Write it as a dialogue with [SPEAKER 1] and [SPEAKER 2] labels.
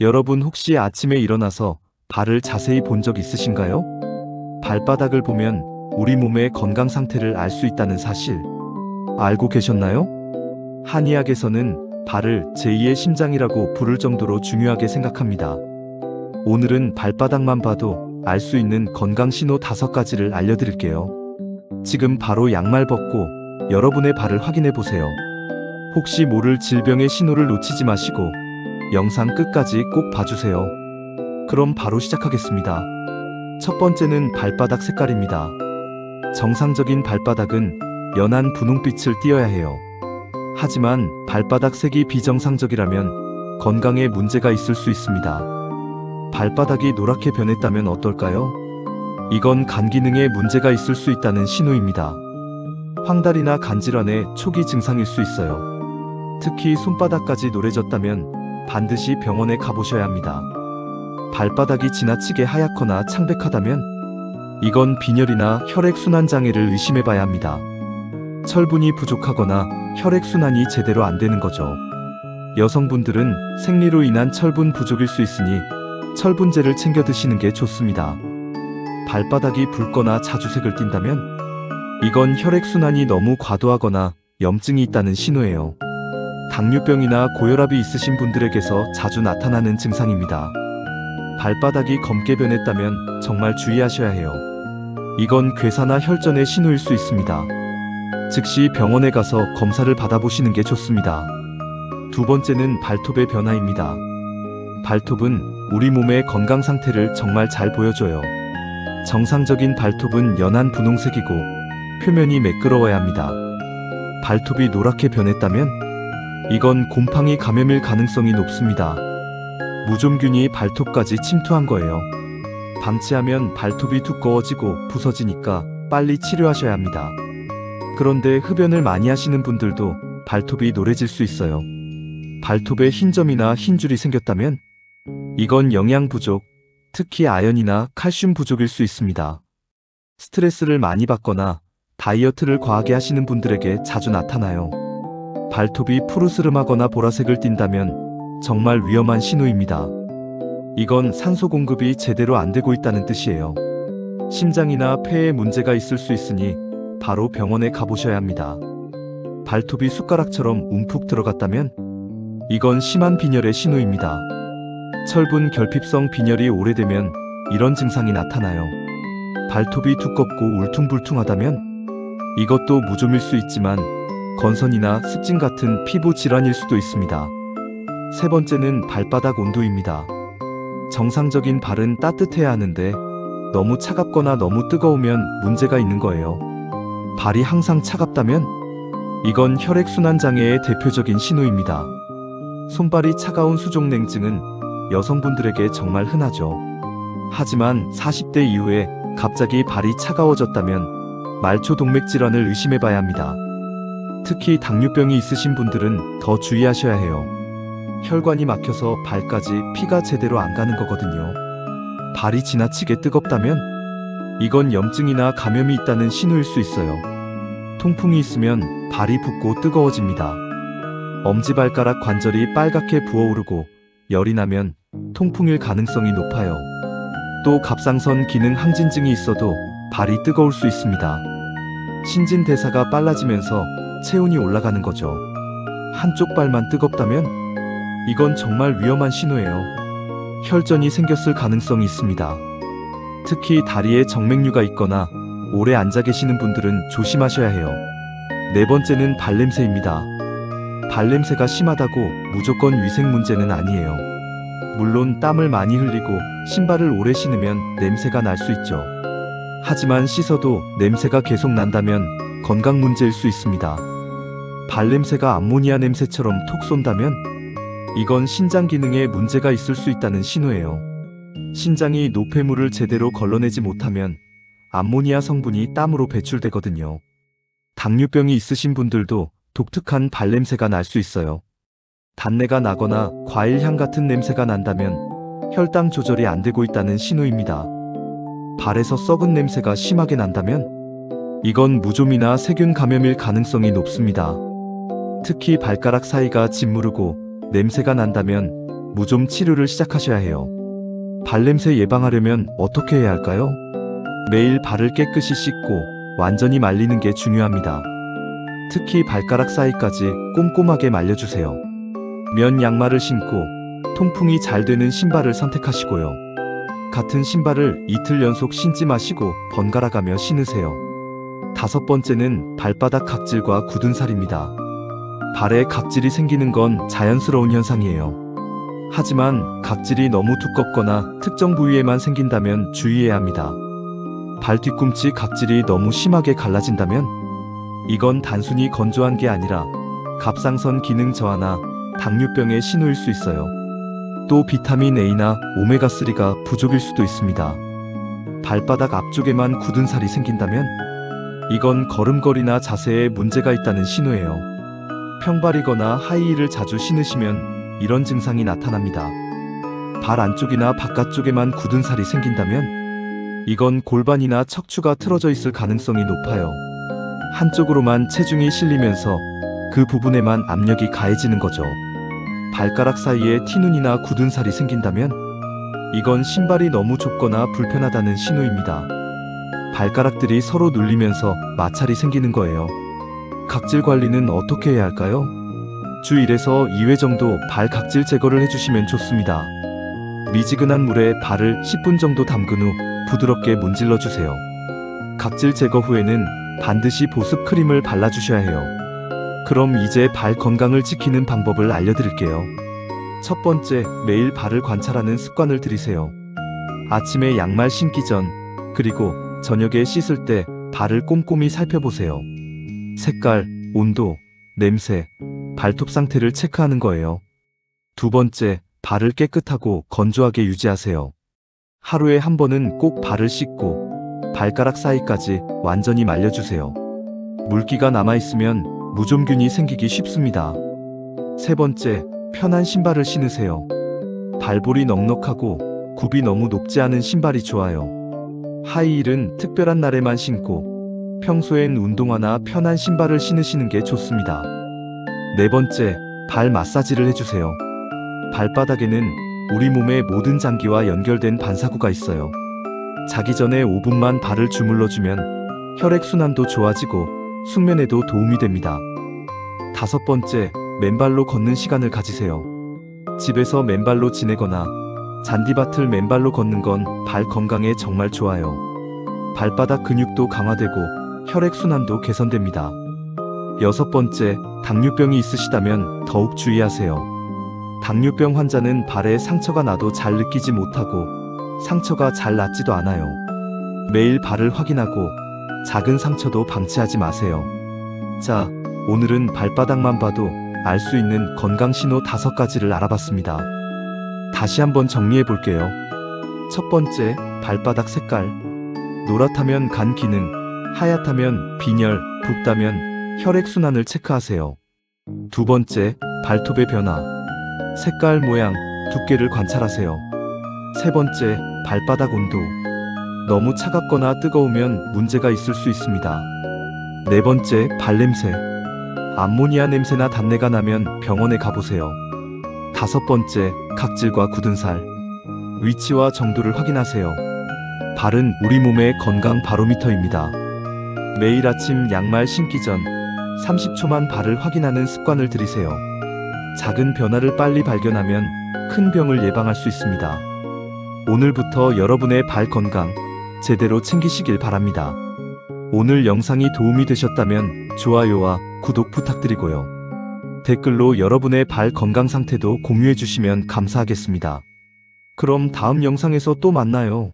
[SPEAKER 1] 여러분 혹시 아침에 일어나서 발을 자세히 본 적 있으신가요? 발바닥을 보면 우리 몸의 건강 상태를 알 수 있다는 사실 알고 계셨나요? 한의학에서는 발을 제2의 심장이라고 부를 정도로 중요하게 생각합니다. 오늘은 발바닥만 봐도 알 수 있는 건강 신호 5가지를 알려드릴게요. 지금 바로 양말 벗고 여러분의 발을 확인해 보세요. 혹시 모를 질병의 신호를 놓치지 마시고 영상 끝까지 꼭 봐주세요. 그럼 바로 시작하겠습니다. 첫 번째는 발바닥 색깔입니다. 정상적인 발바닥은 연한 분홍빛을 띠어야 해요. 하지만 발바닥 색이 비정상적이라면 건강에 문제가 있을 수 있습니다. 발바닥이 노랗게 변했다면 어떨까요? 이건 간 기능에 문제가 있을 수 있다는 신호입니다. 황달이나 간질환의 초기 증상일 수 있어요. 특히 손바닥까지 노래졌다면 반드시 병원에 가보셔야 합니다. 발바닥이 지나치게 하얗거나 창백하다면 이건 빈혈이나 혈액순환 장애를 의심해봐야 합니다. 철분이 부족하거나 혈액순환이 제대로 안 되는 거죠. 여성분들은 생리로 인한 철분 부족일 수 있으니 철분제를 챙겨 드시는 게 좋습니다. 발바닥이 붉거나 자주 색을 띈다면 이건 혈액순환이 너무 과도하거나 염증이 있다는 신호예요. 당뇨병이나 고혈압이 있으신 분들에게서 자주 나타나는 증상입니다. 발바닥이 검게 변했다면 정말 주의하셔야 해요. 이건 괴사나 혈전의 신호일 수 있습니다. 즉시 병원에 가서 검사를 받아보시는 게 좋습니다. 두 번째는 발톱의 변화입니다. 발톱은 우리 몸의 건강 상태를 정말 잘 보여줘요. 정상적인 발톱은 연한 분홍색이고 표면이 매끄러워야 합니다. 발톱이 노랗게 변했다면 이건 곰팡이 감염일 가능성이 높습니다. 무좀균이 발톱까지 침투한 거예요. 방치하면 발톱이 두꺼워지고 부서지니까 빨리 치료하셔야 합니다. 그런데 흡연을 많이 하시는 분들도 발톱이 노래질 수 있어요. 발톱에 흰 점이나 흰 줄이 생겼다면 이건 영양 부족, 특히 아연이나 칼슘 부족일 수 있습니다. 스트레스를 많이 받거나 다이어트를 과하게 하시는 분들에게 자주 나타나요. 발톱이 푸르스름하거나 보라색을 띈다면 정말 위험한 신호입니다. 이건 산소 공급이 제대로 안 되고 있다는 뜻이에요. 심장이나 폐에 문제가 있을 수 있으니 바로 병원에 가보셔야 합니다. 발톱이 숟가락처럼 움푹 들어갔다면 이건 심한 빈혈의 신호입니다. 철분 결핍성 빈혈이 오래되면 이런 증상이 나타나요. 발톱이 두껍고 울퉁불퉁하다면 이것도 무좀일 수 있지만 건선이나 습진 같은 피부 질환일 수도 있습니다. 세 번째는 발바닥 온도입니다. 정상적인 발은 따뜻해야 하는데 너무 차갑거나 너무 뜨거우면 문제가 있는 거예요. 발이 항상 차갑다면 이건 혈액순환 장애의 대표적인 신호입니다. 손발이 차가운 수족냉증은 여성분들에게 정말 흔하죠. 하지만 40대 이후에 갑자기 발이 차가워졌다면 말초 동맥 질환을 의심해봐야 합니다. 특히 당뇨병이 있으신 분들은 더 주의하셔야 해요. 혈관이 막혀서 발까지 피가 제대로 안 가는 거거든요. 발이 지나치게 뜨겁다면 이건 염증이나 감염이 있다는 신호일 수 있어요. 통풍이 있으면 발이 붓고 뜨거워집니다. 엄지발가락 관절이 빨갛게 부어오르고 열이 나면 통풍일 가능성이 높아요. 또 갑상선 기능 항진증이 있어도 발이 뜨거울 수 있습니다. 신진대사가 빨라지면서 체온이 올라가는 거죠. 한쪽 발만 뜨겁다면 이건 정말 위험한 신호예요. 혈전이 생겼을 가능성이 있습니다. 특히 다리에 정맥류가 있거나 오래 앉아 계시는 분들은 조심하셔야 해요. 네 번째는 발냄새입니다. 발냄새가 심하다고 무조건 위생 문제는 아니에요. 물론 땀을 많이 흘리고 신발을 오래 신으면 냄새가 날 수 있죠. 하지만 씻어도 냄새가 계속 난다면 건강 문제일 수 있습니다. 발냄새가 암모니아 냄새처럼 톡 쏜다면 이건 신장 기능에 문제가 있을 수 있다는 신호예요. 신장이 노폐물을 제대로 걸러내지 못하면 암모니아 성분이 땀으로 배출되거든요. 당뇨병이 있으신 분들도 독특한 발냄새가 날 수 있어요. 단내가 나거나 과일향 같은 냄새가 난다면 혈당 조절이 안 되고 있다는 신호입니다. 발에서 썩은 냄새가 심하게 난다면 이건 무좀이나 세균 감염일 가능성이 높습니다. 특히 발가락 사이가 짓무르고 냄새가 난다면 무좀 치료를 시작하셔야 해요. 발냄새 예방하려면 어떻게 해야 할까요? 매일 발을 깨끗이 씻고 완전히 말리는 게 중요합니다. 특히 발가락 사이까지 꼼꼼하게 말려주세요. 면 양말을 신고 통풍이 잘 되는 신발을 선택하시고요. 같은 신발을 이틀 연속 신지 마시고 번갈아가며 신으세요. 다섯 번째는 발바닥 각질과 굳은 살입니다. 발에 각질이 생기는 건 자연스러운 현상이에요. 하지만 각질이 너무 두껍거나 특정 부위에만 생긴다면 주의해야 합니다. 발 뒤꿈치 각질이 너무 심하게 갈라진다면 이건 단순히 건조한 게 아니라 갑상선 기능 저하나 당뇨병의 신호일 수 있어요. 또 비타민 A나 오메가3가 부족일 수도 있습니다. 발바닥 앞쪽에만 굳은 살이 생긴다면 이건 걸음걸이나 자세에 문제가 있다는 신호예요. 평발이거나 하이힐을 자주 신으시면 이런 증상이 나타납니다. 발 안쪽이나 바깥쪽에만 굳은 살이 생긴다면 이건 골반이나 척추가 틀어져 있을 가능성이 높아요. 한쪽으로만 체중이 실리면서 그 부분에만 압력이 가해지는 거죠. 발가락 사이에 티눈이나 굳은 살이 생긴다면 이건 신발이 너무 좁거나 불편하다는 신호입니다. 발가락들이 서로 눌리면서 마찰이 생기는 거예요. 각질 관리는 어떻게 해야 할까요? 주 1에서 2회 정도 발 각질 제거를 해주시면 좋습니다. 미지근한 물에 발을 10분 정도 담근 후 부드럽게 문질러 주세요. 각질 제거 후에는 반드시 보습 크림을 발라주셔야 해요. 그럼 이제 발 건강을 지키는 방법을 알려드릴게요. 첫 번째, 매일 발을 관찰하는 습관을 들이세요. 아침에 양말 신기 전, 그리고 저녁에 씻을 때 발을 꼼꼼히 살펴보세요. 색깔, 온도, 냄새, 발톱 상태를 체크하는 거예요. 두 번째, 발을 깨끗하고 건조하게 유지하세요. 하루에 한 번은 꼭 발을 씻고 발가락 사이까지 완전히 말려주세요. 물기가 남아있으면 무좀균이 생기기 쉽습니다. 세 번째, 편한 신발을 신으세요. 발볼이 넉넉하고 굽이 너무 높지 않은 신발이 좋아요. 하이힐은 특별한 날에만 신고 평소엔 운동화나 편한 신발을 신으시는 게 좋습니다. 네 번째, 발 마사지를 해주세요. 발바닥에는 우리 몸의 모든 장기와 연결된 반사구가 있어요. 자기 전에 5분만 발을 주물러주면 혈액순환도 좋아지고 숙면에도 도움이 됩니다. 다섯 번째, 맨발로 걷는 시간을 가지세요. 집에서 맨발로 지내거나 잔디밭을 맨발로 걷는 건 발 건강에 정말 좋아요. 발바닥 근육도 강화되고 혈액순환도 개선됩니다. 여섯 번째, 당뇨병이 있으시다면 더욱 주의하세요. 당뇨병 환자는 발에 상처가 나도 잘 느끼지 못하고 상처가 잘 낫지도 않아요. 매일 발을 확인하고 작은 상처도 방치하지 마세요. 자, 오늘은 발바닥만 봐도 알 수 있는 건강 신호 5가지를 알아봤습니다. 다시 한번 정리해 볼게요. 첫 번째, 발바닥 색깔. 노랗다면 간 기능, 하얗다면 빈혈, 붓다면 혈액순환을 체크하세요. 두 번째, 발톱의 변화. 색깔, 모양, 두께를 관찰하세요. 세 번째, 발바닥 온도. 너무 차갑거나 뜨거우면 문제가 있을 수 있습니다. 네 번째, 발냄새. 암모니아 냄새나 단내가 나면 병원에 가보세요. 다섯 번째, 각질과 굳은 살. 위치와 정도를 확인하세요. 발은 우리 몸의 건강 바로미터입니다. 매일 아침 양말 신기 전 30초만 발을 확인하는 습관을 들이세요. 작은 변화를 빨리 발견하면 큰 병을 예방할 수 있습니다. 오늘부터 여러분의 발 건강 제대로 챙기시길 바랍니다. 오늘 영상이 도움이 되셨다면 좋아요와 구독 부탁드리고요. 댓글로 여러분의 발 건강 상태도 공유해 주시면 감사하겠습니다. 그럼 다음 영상에서 또 만나요.